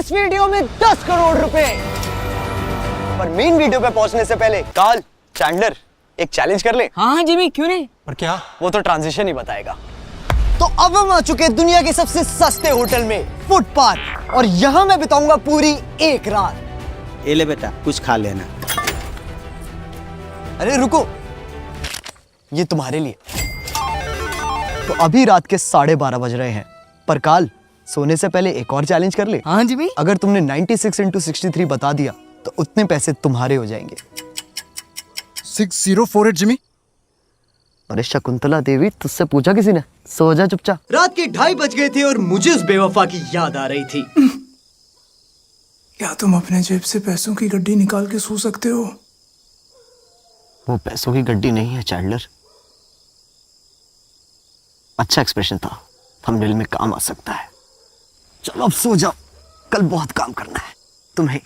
इस वीडियो में 10 करोड़ रुपए। पर मेन वीडियो पे पहुंचने से पहले कार्ल, चैंडलर एक चैलेंज कर ले। हाँ जिमी, क्यों नहीं। पर क्या? वो तो ट्रांजिशन ही बताएगा। तो अब हम आ चुके हैं दुनिया के सबसे सस्ते होटल में, फुटपाथ, और यहाँ मैं बिताऊंगा पूरी एक रात। ये ले बेटा, कुछ खा लेना। अरे रुको, ये तुम्हारे लिए। तो अभी रात के 12:30 बज रहे हैं, पर काल सोने से पहले एक और चैलेंज कर ले। हाँ जिमी। अगर तुमने 96 into 63 बता दिया तो उतने पैसे तुम्हारे हो जाएंगे। 6048 जिमी। अरे शकुंतला देवी, तुझसे पूछा किसी ने? सो जा चुपचाप। रात के 2:30 बज गए थे और मुझे उस बेवफा की याद आ रही थी। क्या तुम अपने जेब से पैसों की गड्डी निकाल के सो सकते हो? वो पैसों की गड्डी नहीं है चैंडलर। अच्छा एक्सप्रेशन था, थंबनेल में काम आ सकता है। चलो अब सो जाओ, कल बहुत काम करना है तुम्हें।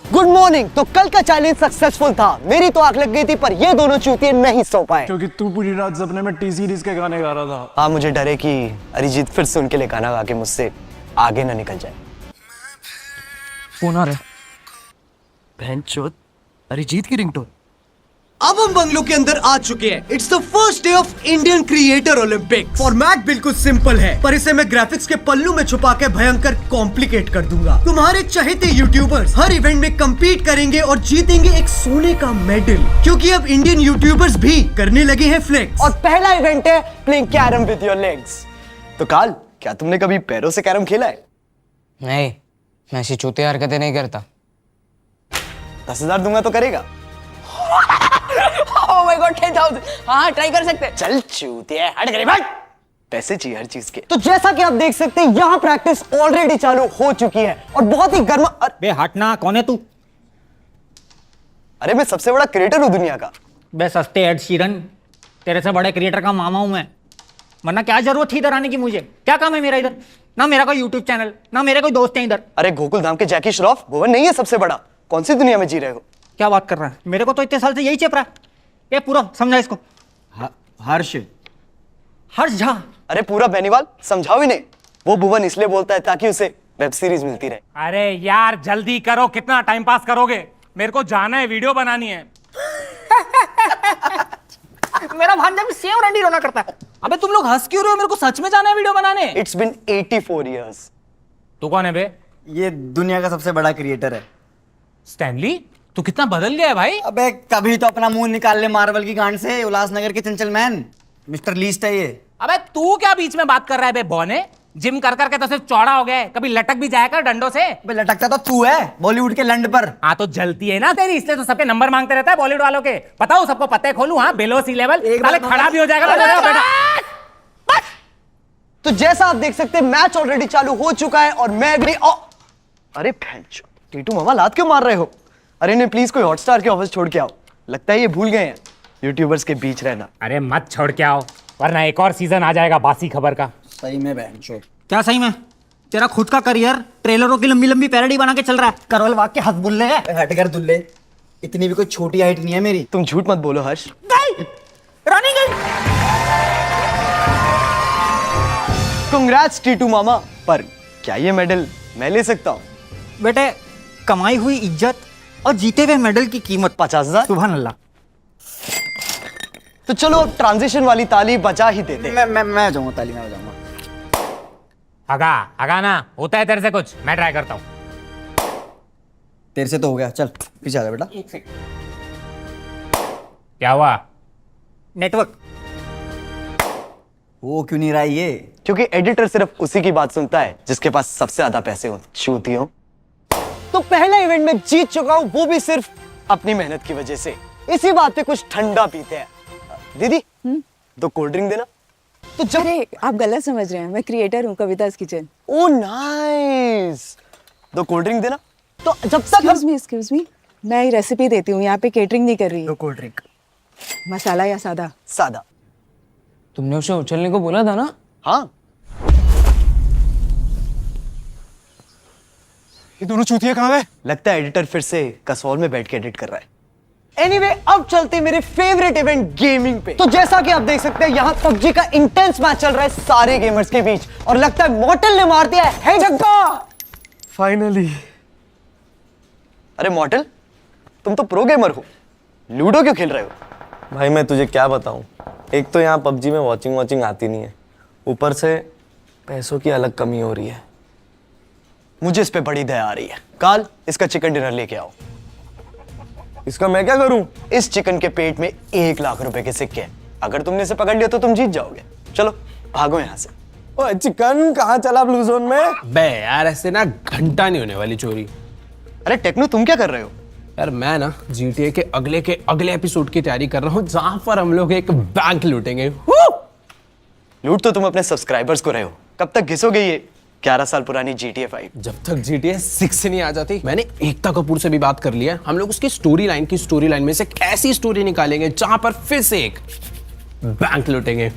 Good morning. तो कल का चैलेंज सक्सेसफुल था। मेरी तो आंख लग गई थी, पर ये दोनों चूतिए नहीं सो पाए। क्योंकि तू पूरी रात सपने में टी सीरीज के गाने गा रहा था। हाँ, मुझे डर है कि अरिजीत फिर से उनके लिए गाना गा के मुझसे आगे ना निकल जाए। फोन आ रहा है। बहनचोद, अरिजीत की रिंगटोन। अब हम बंगलो के अंदर आ चुके हैं। It's the first day of Indian creator Olympic. Format बिल्कुल सिंपल है, पर इसे मैं ग्राफिक्स के पल्लू में छुपा के भयंकर कॉम्प्लिकेट कर दूंगा। तुम्हारे चहेते यूट्यूबर्स हर इवेंट में compete करेंगे और जीतेंगे एक सोने का मेडल, क्योंकि अब इंडियन यूट्यूबर्स भी करने लगे हैं फ्लेक्स। और पहला इवेंट है playing carrom with your legs. तो काल, क्या तुमने कभी पैरों से कैरम खेला है? नहीं, मैं ऐसी चूतिया हरकतें नहीं करता। 10,000 दूंगा तो करेगा? Oh my God, 10,000। हाँ, ट्राई कर सकते हैं। चल चूतिया, हट गई भाई। पैसे चाहिए हर चीज के। तो जैसा कि आप देख सकते हैं, यहाँ प्रैक्टिस ऑलरेडी चालू हो चुकी है और बहुत ही गर्मा। बे हटना, कौन है तू? अरे मैं सबसे बड़ा क्रिएटर हूँ दुनिया का। बे सस्ते एड शीरन, तेरे से बड़े क्रिएटर का मामा हूं मैं। वरना क्या जरूरत थी इधर आने की? मुझे क्या काम है मेरा इधर? ना मेरा कोई यूट्यूब चैनल, ना मेरे कोई दोस्त है इधर। अरे गोकुल धाम के जैकी श्रॉफ, भुवन नहीं है सबसे बड़ा? कौन सी दुनिया में जी रहे हो? क्या बात कर रहा है? मेरे को तो इतने साल से यही चेप रहा है। ये पूरा समझा इसको। हर्ष झा। अरे पूरा बेनीवाल समझाओ इन्हें। वो भुवन इसलिए बोलता है ताकि उसे वेब सीरीज मिलती रहे। अरे यार जल्दी करो, कितना टाइम पास करोगे? मेरे को जाना है, वीडियो बनानी है। मेरा भांजा भी सेम रंडी रोना करता है। अबे तुम लोग हंस क्यों रहे हो? मेरे को सच में जाना है वीडियो बनाने। It's been 84 years। तू कौन है बे? ये दुनिया का सबसे बड़ा क्रिएटर है। स्टैनली, तू कितना बदल गया है भाई। अबे कभी तो अपना मुंह निकाल ले मार्वल की गांड से। उल्लासनगर के चंचल मैन मिस्टर लीस्ट है ये। अबे तू क्या बीच में बात कर रहा है बे बौने? जिम कर करके तो सिर्फ चौड़ा हो गया है, कभी लटक भी जाएगा डंडों से। अबे लटकता तो तू है बॉलीवुड के लंड पर। हाँ तो जलती है ना तेरी, इसलिए तो सबके नंबर मांगते रहता है बॉलीवुड वालों के। बताओ सबको पते खोलूं? हाँ, बिलो सी लेवल साले खड़ा भी हो जाएगा तो बेटा। तो जैसा आप देख सकते हैं, मैच ऑलरेडी चालू हो चुका है और मैं भी अरे भैंचो, टीटू मामा लात क्यों मार रहे हो? अरे इन्हें प्लीज कोई हॉटस्टार के ऑफिस छोड़ के आओ। लगता है ये भूल गए हैं यूट्यूबर्स के बीच रहना। अरे मत छोड़ के आओ, वरना एक और सीजन आ जाएगा बासी खबर का। सही में बहनचोद। क्या सही में? तेरा खुद का करियर ट्रेलरों की लंबी लंबी पैरोडी बना के चल रहा है। करवल वाग के हद बुल्ले है। हट कर दुल्ले, इतनी भी कोई छोटी हाइट नहीं है मेरी। तुम झूठ मत बोलो हर्ष। रानी गई। कांग्रेट्स टीटू मामा। पर क्या ये मेडल मैं ले सकता हूँ? बेटे, कमाई हुई इज्जत और जीते हुए मेडल की कीमत 50,000। सुभान अल्लाह। तो चलो अब ट्रांजिशन वाली ताली बजा ही देते हैं। मैं जाऊंगा, ताली में बजाऊंगा। हगा ना होता है तेरे से कुछ? मैं ट्राई करता हूँ। तेरे से तो हो गया, चल पीछे आ जा बेटा। क्या हुआ? नेटवर्क वो क्यों नहीं रहा ये? क्योंकि एडिटर सिर्फ उसी की बात सुनता है जिसके पास सबसे ज्यादा पैसे हो। चूतियों। तो पहला इवेंट में जीत चुका हूं, वो भी सिर्फ अपनी मेहनत की वजह से। इसी बात पे कुछ ठंडा पीते हैं। दीदी, 2 कोल्ड ड्रिंक देना। तो जब अरे आप गलत समझ रहे हैं, मैं क्रिएटर हूँ कविता's किचन। ओ नाइस। 2 कोल्ड ड्रिंक देना। तो जब तक एक्सक्यूज मी, मैं रेसिपी देती हूँ, यहाँ पे केटरिंग नहीं कर रही। 2 कोल्ड ड्रिंक। मसाला या सादा? सादा। तुमने उसे उछलने को बोला था ना? हाँ। ये दोनों चूतिया कहाँ है? लगता है एडिटर फिर से कसौल में बैठ के एडिट कर रहा है। एनीवे अब चलते हैं मेरे फेवरेट इवेंट गेमिंग पे। तो जैसा कि आप देख सकते हैं यहाँ पबजी का इंटेंस मैच चल रहा है सारे गेमर्स के बीच और लगता है मॉर्टल ने मार दिया है धक्का। फाइनली। अरे मॉर्टल, तुम तो प्रो गेमर हो, लूडो क्यों खेल रहे हो? भाई मैं तुझे क्या बताऊं, एक तो यहाँ पबजी में वॉचिंग आती नहीं है, ऊपर से पैसों की अलग कमी हो रही है। मुझे इस पे बड़ी दया आ रही है। काल, इसका चिकन डिनर लेके आओ। इसका मैं क्या करूं? इस चिकन के पेट में 1 लाख रुपए के सिक्के हैं। अगर तुमने इसे पकड़ लिया तो तुम जीत जाओगे। चलो भागो यहाँ से। ओए चिकन कहाँ चला ब्लू जोन में? बे यार ऐसे ना घंटा नहीं होने वाली चोरी। अरे टेक्नो, तुम क्या कर रहे हो? यार मैं ना GTA के अगले एपिसोड की तैयारी कर रहा हूँ जहां पर हम लोग एक बैंक लूटेंगे। लूट तो तुम अपने सब्सक्राइबर्स को रहे हो। कब तक घिसोगे ये 11 साल पुरानी GTA 5? जब तक GTA 6 नहीं आ जाती। मैंने एकता कपूर से भी बात कर लिया है, हम लोग उसकी स्टोरी लाइन में से एक ऐसी स्टोरी निकालेंगे जहां पर फिर से एक बैंक लूटेंगे।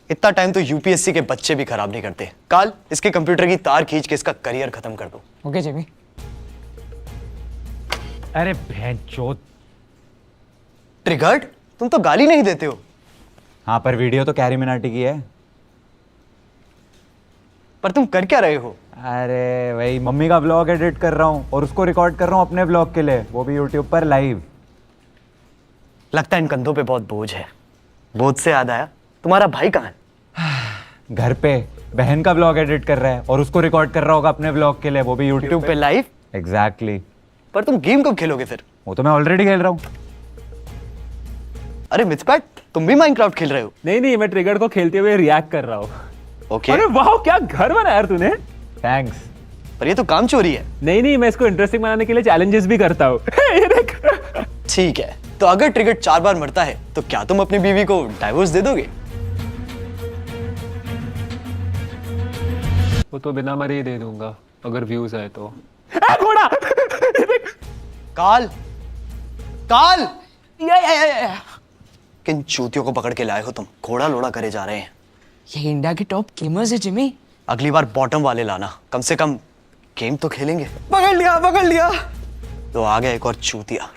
इतना टाइम तो यूपीएससी के बच्चे भी खराब नहीं करते। काल, इसके कंप्यूटर की तार खींच के इसका करियर खत्म कर दो। Okay Jimmy. अरे भैंचोद। ट्रिगर्ड, तुम तो गाली नहीं देते हो। हाँ पर वीडियो तो कैरी मिनाटी की है। पर तुम कर क्या रहे हो? अरे वही मम्मी का ब्लॉग एडिट कर रहा हूँ और उसको रिकॉर्ड कर रहा हूँ अपने ब्लॉग के लिए, वो भी यूट्यूब पर लाइव। लगता है इन कंधों पे बहुत बोझ है। बोझ से याद आया, तुम्हारा भाई कहाँ है? घर पे बहन का ब्लॉग एडिट कर रहा है और उसको रिकॉर्ड कर रहा होगा अपने ब्लॉग के लिए, वो भी यूट्यूब पे लाइव। एग्जैक्टली। पर तुम गेम कब खेलोगे फिर? वो तो मैं ऑलरेडी खेल रहा हूँ। अरे मिथपैट, तुम भी माइनक्राफ्ट खेल रहे हो? नहीं, मैं ट्रिगर को खेलते हुए रिएक्ट कर रहा हूँ। ओके। अरे वाह, क्या घर बनाया यार तूने। थैंक्स। पर ये तो काम चोरी है। नहीं, मैं इसको इंटरेस्टिंग बनाने के लिए चैलेंजेस भी करता हूँ। ठीक है, तो अगर ट्रिगर 4 बार मरता है तो क्या तुम अपनी बीवी को डाइवोर्स दे दोगे? वो तो बिना मरे ही दे दूंगा अगर व्यूज आए तो। घोड़ा। काल, काल, किन चूतियों को पकड़ के लाए हो तुम? घोड़ा लोड़ा करे जा रहे हैं। ये इंडिया के टॉप गेमर्स है जिमी। अगली बार बॉटम वाले लाना, कम से कम गेम तो खेलेंगे। पकड़ लिया। तो आ गया एक और चूतिया।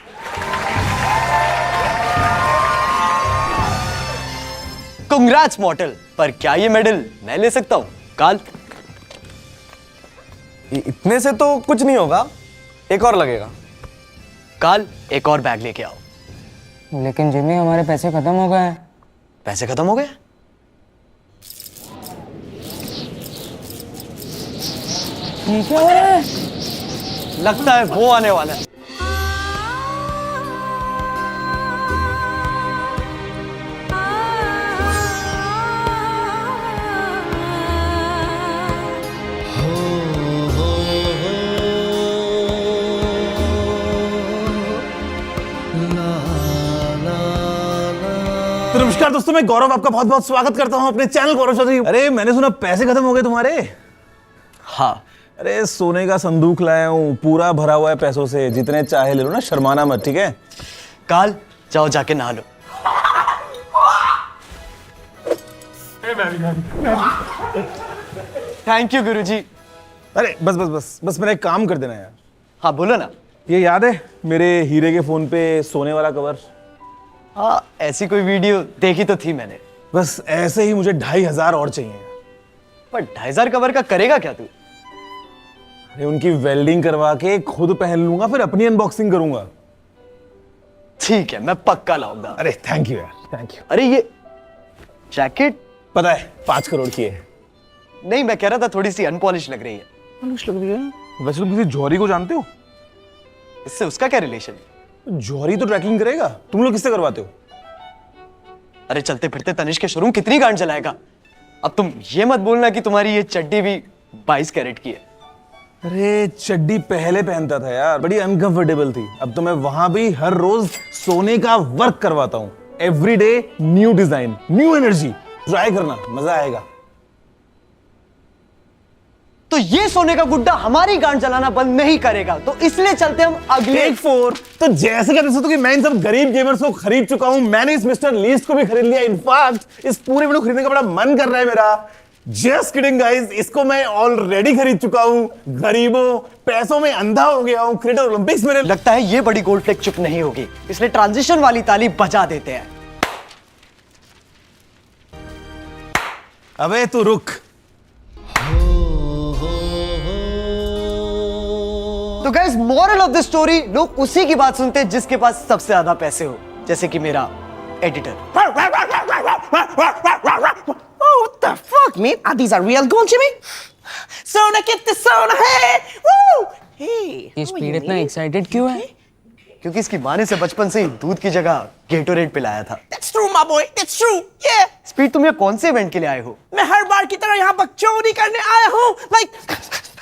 कांग्रेट्स मॉर्टल, पर क्या ये मेडल मैं ले सकता हूं? काल, इतने से तो कुछ नहीं होगा, एक और लगेगा। काल, एक और बैग लेके आओ। लेकिन जिमी हमारे पैसे खत्म हो गए हैं। पैसे खत्म हो गए? क्या हो रहा है? लगता है वो आने वाला है। तो नमस्कार दोस्तों, मैं गौरव आपका बहुत बहुत स्वागत करता हूं अपने चैनल गौरव चौधरी। अरे मैंने सुना पैसे खत्म हो गए तुम्हारे। हाँ। अरे सोने का संदूक लाया हूँ, पूरा भरा हुआ है पैसों से, जितने चाहे ले लो ना, शर्माना मत, ठीक है? काल, जाओ जाके नहा लो। थैंक यू गुरुजी। अरे बस मेरा एक काम कर देना यार। हाँ बोलो ना। ये याद है मेरे हीरे के फोन पे सोने वाला कवर? हाँ, ऐसी कोई वीडियो देखी तो थी मैंने। बस ऐसे ही मुझे 2500 और चाहिए। पर 2500 कवर का करेगा क्या तू? अरे उनकी वेल्डिंग करवा के खुद पहन लूंगा, फिर अपनी अनबॉक्सिंग करूंगा। ठीक है, मैं पक्का लाऊंगा। अरे थैंक यू यार, थैंक यू। अरे ये जैकेट पता है 5 करोड़ की है। नहीं, मैं कह रहा था थोड़ी सी अनपॉलिश लग रही है। पॉलिश लग रही है? वैसे तुम किसी जौहरी को जानते हो? इससे उसका क्या रिलेशन है? जौहरी तो ट्रैकिंग करेगा, तुम लोग किससे करवाते हो? अरे चलते फिरते तनिष्क के शोरूम कितनी गांड चलाएगा? अब तुम ये मत बोलना कि तुम्हारी ये चड्डी भी 22 कैरेट की है। अरे चड्डी पहले पहनता था यार, बड़ी अनकंफर्टेबल थी। अब तो मैं वहां भी हर रोज सोने का वर्क करवाता हूँ। Every day new design, new energy. Try करना, मजा आएगा। तो ये सोने का गुड्डा हमारी गांड चलाना बंद नहीं करेगा, तो इसलिए चलते हम अगले। टेक 4। तो जैसे कहते हो कि मैं इन सब गरीब गेमर्स को खरीद चुका हूं, मैंने इस मिस्टर लीस्ट को भी खरीद लिया। इनफैक्ट इस पूरे वीडियो खरीदने का बड़ा मन कर रहा है मेरा। जस्ट किडिंग गाइस, इसको मैं ऑलरेडी खरीद चुका हूँ। गरीबों, पैसों में अंधा हो गया हूँ। क्रिएटर ओलंपिक्स मेरे लगता है ये बड़ी गोल्ड फ्लेक चुप नहीं होगी, इसलिए ट्रांजिशन वाली ताली बजा देते हैं। अबे तू रुक। तो guys, moral of the story, लोग उसी की बात सुनते हैं जिसके पास सबसे ज्यादा पैसे हो, जैसे कि मेरा editor. Oh, what the fuck, man? Are these are real gold, Jimmy? Sona, get the Sona, hey! Woo! Hey! ये स्पीड इतना एक्साइटेड क्यों है? क्योंकि इसकी माँ ने से बचपन से ही दूध की जगह गेटोरेड पिलाया था। That's true, my boy. That's true. Yeah. Speed, तुम यहाँ कौन से इवेंट के लिए आए हो? मैं हर बार की तरह यहाँ बकचोदी करने आया हूँ। Like,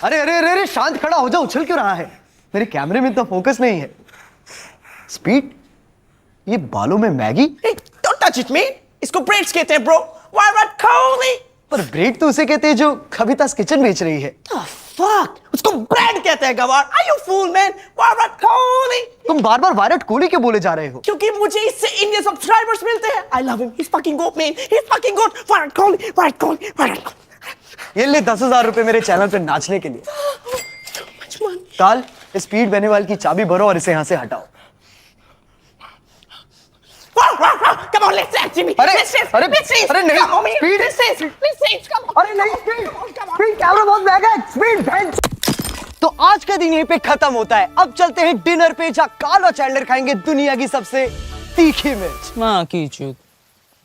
अरे अरे अरे अरे, शांत खड़ा हो जाओ, उछल क्यों रहा है? मेरे कैमरे में इतना फोकस नहीं है। स्पीड, ये बालों में Maggi? hey, don't touch it, man. इसको ब्रेड्स कहते हैं, bro. Virat Kohli. पर ब्रेड तो उसे कहते हैं जो कविता's किचन बेच रही है। The fuck? उसको ब्रेड कहते हैं, गवार। Are you fool, man? Virat Kohli. तुम बार बार विराट कोहली क्यों बोले जा रहे हो? क्योंकि मुझे इससे इंडियन सब्सक्राइबर्स मिलते हैं। I love him. He's fucking goat, man. He's fucking goat. Virat Kohli. Virat Kohli. Virat Kohli. ये ले 10,000 रुपए मेरे चैनल पे नाचने के लिए। So much money. काल, स्पीड बेनीवाल की चाबी भरो और इसे यहाँ से हटाओ। Come on, let's dance, Jimmy. अरे, Let's dance. अरे, Let's dance. अरे नहीं, Come on, man. speed. Let's dance. Let's dance. Come on. अरे नहीं, स्पीड कैमरा बहुत महंगा है। Speed bench. तो आज का दिन यहीं पे खत्म होता है। अब चलते हैं डिनर पे, जहाँ काल और चैंडलर खाएंगे दुनिया की सबसे तीखी मिर्च। माँ की चूत।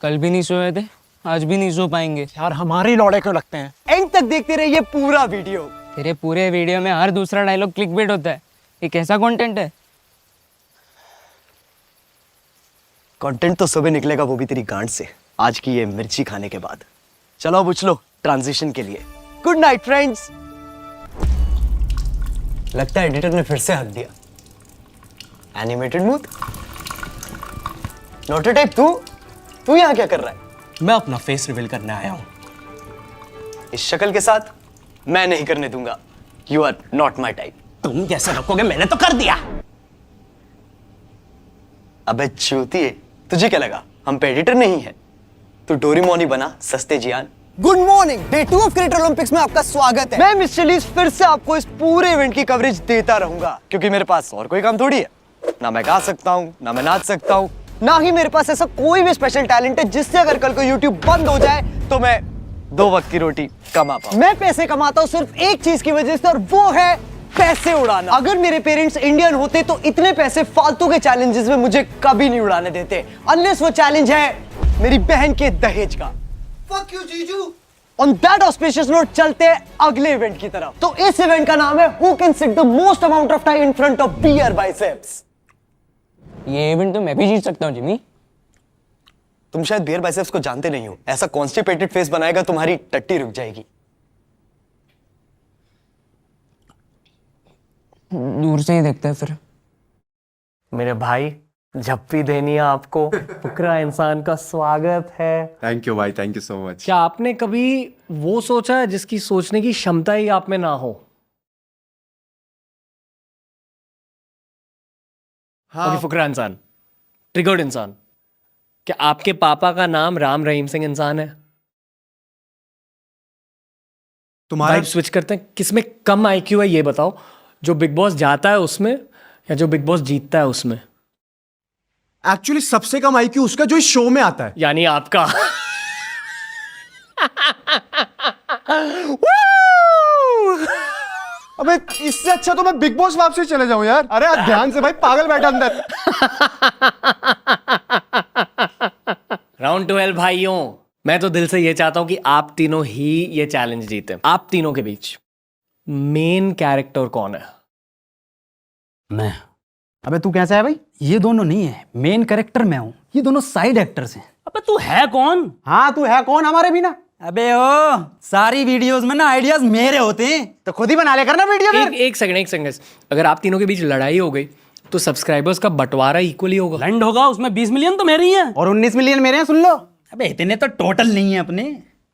कल भी नहीं सोए थे, आज भी नहीं सो पाएंगे। यार हमारे लौड़े क्यों लगते हैं? एंड तक देखते रहिए ये पूरा वीडियो। तेरे पूरे वीडियो में हर दूसरा डायलॉग क्लिकबेट होता है। ये कैसा कंटेंट है? कंटेंट तो सुबह निकलेगा, वो भी तेरी गांड से, आज की ये मिर्ची खाने के बाद। चलो अब उछलो ट्रांजिशन के लिए। Good night friends. लगता है एडिटर ने फिर से हक दिया। Animated mood. नोटे टाइप, तू यहाँ क्या कर रहा है? मैं अपना फेस रिवील करने आया हूँ। इस शक्ल के साथ मैं नहीं करने दूंगा। You are not my type. तुम कैसे रखोगे? मैंने तो कर दिया। अबे चूतिए, तुझे क्या लगा हम पे एडिटर नहीं है? तू डोरेमोन ही बना, सस्ते Gian. Good morning, day 2 of Creator Olympics में आपका स्वागत है। मैं मिस्टर लीज फिर से आपको इस पूरे इवेंट की कवरेज देता रहूंगा, क्योंकि मेरे पास और कोई काम थोड़ी है। ना मैं गा सकता हूँ, ना मैं नाच सकता हूँ, ना ही मेरे पास ऐसा कोई भी स्पेशल टैलेंट है जिससे अगर कल को यूट्यूब बंद हो जाए तो मैं 2 वक्त की रोटी कमा पाऊं। मैं पैसे कमाता हूँ सिर्फ एक चीज की वजह से, और वो है पैसे उड़ाना। अगर मेरे पेरेंट्स इंडियन होते तो इतने पैसे फालतू के चैलेंजेस में मुझे कभी नहीं उड़ाने देते, अनलेस वो चैलेंज है मेरी बहन के दहेज का। Fuck you, जीजू। On that auspicious note चलते हैं अगले इवेंट की तरफ। तो इस इवेंट का नाम है Who can sit the most amount of time in front of beer biceps। ये इवेंट तो मैं भी जीत सकता हूँ, जिमी। तुम शायद बियर बाइसेप्स को जानते नहीं हो। ऐसा कॉन्स्टिपेटेड फेस बनाएगा तुम्हारी टट्टी रुक जाएगी। दूर से ही देखते हैं फिर। मेरे भाई, झप्पी देनी है आपको। फुकरा इंसान का स्वागत है। थैंक यू भाई, थैंक यू सो मच। क्या आपने कभी वो सोचा है जिसकी सोचने की क्षमता ही आप में ना हो? हाँ। अभी फुकरा इंसान, ट्रिगर्ड इंसान, क्या आपके पापा का नाम राम रहीम सिंह इंसान है? तुम्हारा वाइब स्विच करते हैं, किसमें कम आईक्यू है ये बताओ, जो बिग बॉस जाता है उसमें या जो बिग बॉस जीतता है उसमें? एक्चुअली सबसे कम आईक्यू उसका जो इस शो में आता है। यानी आपका। अबे इससे अच्छा तो मैं बिग बॉस वापसी चले जाऊं यार। अरे यार ध्यान से भाई, पागल बैठा अंदर। राउंड 12 भाइयों, मैं तो दिल से ये चाहता हूं कि आप तीनों ही ये चैलेंज जीते। आप तीनों के बीच मेन कैरेक्टर कौन है? मैं। अबे तू कैसा है भाई? ये दोनों नहीं है, मेन कैरेक्टर मैं हूँ, ये दोनों साइड एक्टर्स हैं। अबे तू है कौन? हाँ तू है कौन हमारे बिना? अबे ओ, सारी वीडियोस में ना आइडियाज मेरे होते हैं, तो खुद ही बना ले करना वीडियो में। एक सेकंड, अगर आप तीनों के बीच लड़ाई हो गई तो सब्सक्राइबर्स का बंटवारा इक्वली होगा। लैंड होगा, उसमें 20 मिलियन तो मेरे ही हैं और 19 मिलियन मेरे हैं। सुन लो, अबे इतने तो टोटल नहीं है अपने।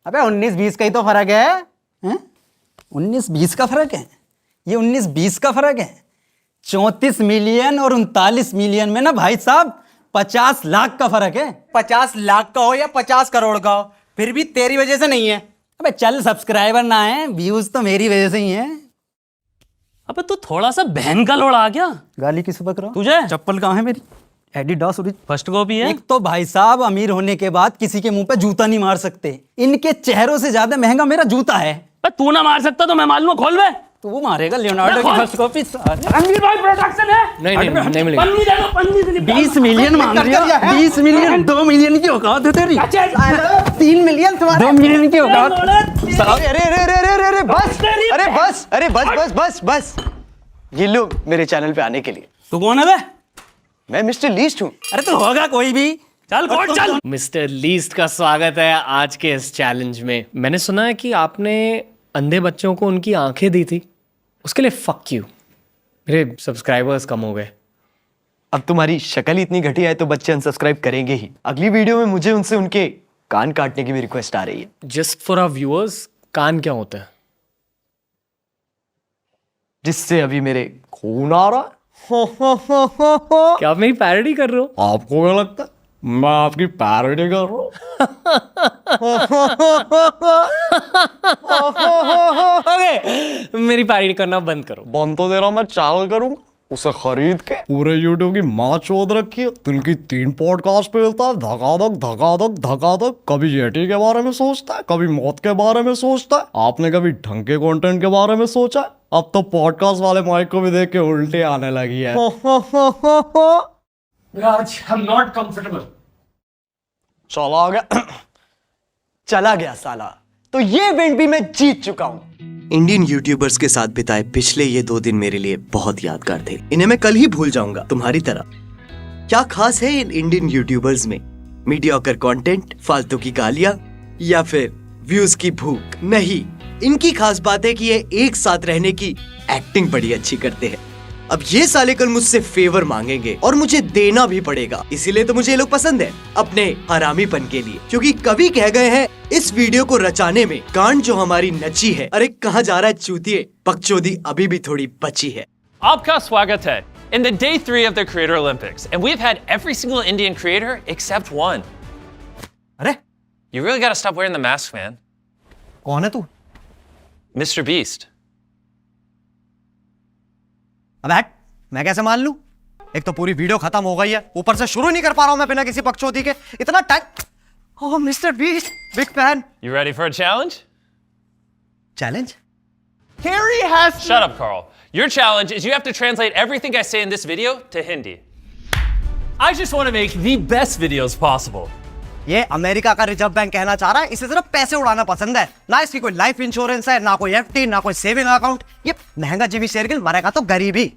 अबे 19-20 का ही तो फर्क है, 19-20 का फर्क है, ये 19-20 का फर्क है। 34 मिलियन और 39 मिलियन में ना भाई साहब 50 लाख का फर्क है। 50 लाख का हो या 50 करोड़ का हो, फिर भी तेरी वजह से नहीं है। अबे चल, सब्सक्राइबर ना है, व्यूज तो मेरी वजह से ही हैं। अबे तू थोड़ा सा बहन का लोड़ा आ गया। गाली किस बक रहा हूं? तुझे चप्पल कहाँ है मेरी? एडिडास फर्स्ट कॉपी है। एक तो भाई साहब अमीर होने के बाद किसी के मुंह पे जूता नहीं मार सकते। इनके चेहरों से ज्यादा महंगा मेरा जूता है। तू ना मार सकता तो मैं मालूम, खोल बे। तू मारेगा लियोनार्डो की फर्स्ट कॉपी? रणवीर भाई प्रोडक्शन है। नहीं मिलेगा। पन्नी दे दो, पन्नी दे दो। 20 मिलियन मांग रही है। 20 मिलियन, 2 मिलियन की औकात है तेरी। 3 मिलियन तुम्हारे, 2 मिलियन की औकात। बस ये लो मेरे चैनल पे आने के लिए। तू कौन है बे? मैं मिस्टर लीस्ट हूँ। अरे तो होगा कोई भी। चल कोर्ट चल। मिस्टर लीस्ट का स्वागत है आज के इस चैलेंज में। मैंने सुना है कि आपने अंधे बच्चों को उनकी आंखें दी थी, उसके लिए फक यू। मेरे सब्सक्राइबर्स कम हो गए। अब तुम्हारी शक्ल इतनी घटिया है तो बच्चे अनसब्सक्राइब करेंगे ही। अगली वीडियो में मुझे उनसे उनके कान काटने की भी रिक्वेस्ट आ रही है। जस्ट फॉर आवर व्यूअर्स, कान क्या होता है? जिससे अभी मेरे खून आ रहा है। क्या आप मेरी पैरोडी कर रहे हो? आपको क्या लगता है मैं आपकी पैरोडी कर रहा हूँ? ओके, मेरी पैरोडी करना बंद करो। बंद तो दे रहा हूँ, मैं चैनल करूंगा उसे खरीद के। पूरे यूट्यूब की माँ चोद रखी है। दिन की 3 पॉडकास्ट पे मिलता है, धकाधक। कभी जेटी के बारे में सोचता है, कभी मौत के बारे में सोचता है। आपने कभी ढंग के कंटेंट के बारे में सोचा है? अब तो पॉडकास्ट वाले माइक को भी देख के उल्टे आने लगी है। राज, आई एम नॉट कंफर्टेबल। चला गया साला। तो ये इवेंट भी मैं जीत चुका हूँ। इंडियन यूट्यूबर्स के साथ बिताए पिछले ये 2 दिन मेरे लिए बहुत यादगार थे। इन्हें मैं कल ही भूल जाऊंगा, तुम्हारी तरह। क्या खास है इन इंडियन यूट्यूबर्स में? मीडियोकर कंटेंट, फालतू की गालियां, या फिर व्यूज की भूख? नहीं, इनकी खास बात है कि ये एक साथ रहने की एक्टिंग बड़ी अच्छी करते हैं। अब ये साले कल मुझसे फेवर मांगेंगे और मुझे देना भी पड़ेगा। इसीलिए तो मुझे ये लोग पसंद है, अपने हरामीपन के लिए। क्योंकि कवि कह गए हैं, इस वीडियो को रचाने में गांड जो हमारी नची है। अरे कहाँ जा रहा है चूतिए, बकचोदी अभी भी थोड़ी बची है। आपका स्वागत है in the day 3 of the Creator Olympics, and we've had every single Indian creator except one. अरे You really gotta stop wearing the mask, man. कौन है तू? Mr. Beast. अब हट, मैं कैसे मान लूं? एक तो पूरी वीडियो खत्म हो गई है, ऊपर से शुरू नहीं कर पा रहा हूं मैं बिना किसी बकचोदी के। इतना time. Oh mister beast, big fan. You ready for a challenge? Challenge? Shut up, Carl. Your challenge is you have to translate everything I say in this video to Hindi. I just want to make the best videos possible. ये America का reserve bank कहना चाह रहा है, इसे सिर्फ पैसे उड़ाना पसंद है। ना इसकी कोई लाइफ इंश्योरेंस है, ना कोई एफडी, ना कोई सेविंग अकाउंट। ये महंगा जिमी शेरगिल, मरेगा तो गरीबी।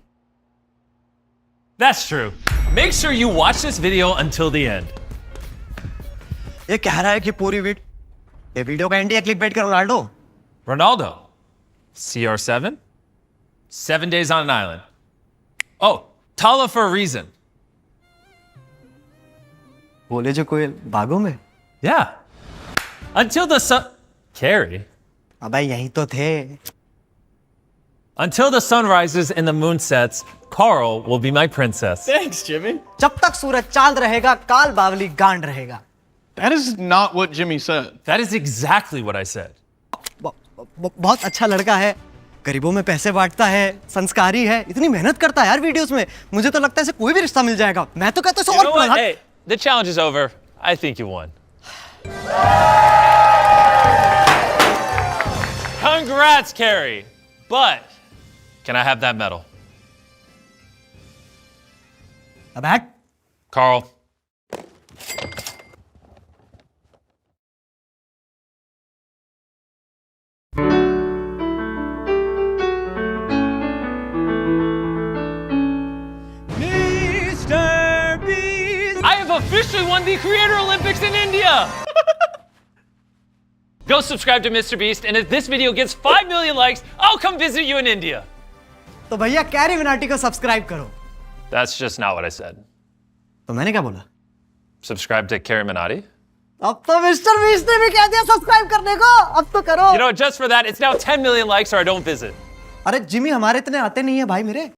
That's true. Make sure you watch this video until the end. ये कह रहा है कि पूरी ये वीडियो का एंड है क्लिकबेट का Ronaldo. Ronaldo. CR7? 7 days on an island. Oh, Tala for a reason. बोले जो कोयल बागों में। Yeah. Until the sun. Carrie. अबे यही तो थे। Until the sun rises and the moon sets, Carl will be my princess. Thanks, Jimmy. जब तक सूरज चांद रहेगा, काल बावली गांड रहेगा। That is not what Jimmy said. That is exactly what I said. बहुत अच्छा लड़का है, गरीबों में पैसे बांटता है, संस्कारी है, इतनी मेहनत करता है यार वीडियोस में। मुझे तो लगता है इसे कोई भी रिश्ता मिल जाएगा। मैं तो कहता हूं You know what? Hey, the challenge is over. I think you won. Congrats, Carrie. But can I have that medal? अब हट। Carl. I have officially won the Creator Olympics in India! Go subscribe to Mr. Beast, and if this video gets 5 million likes, I'll come visit you in India. तो भैया carry Minati को subscribe करो। That's just not what I said. तो मैंने क्या बोला? Subscribe to Carrie Minotti? अब तो मिस्टर बीस्ट ने भी कह दिया सब्सक्राइब करने को, अब तो करो। You know, just for that, it's now 10 million likes or I don't visit. अरे जिमी हमारे इतने आते नहीं है भाई मेरे।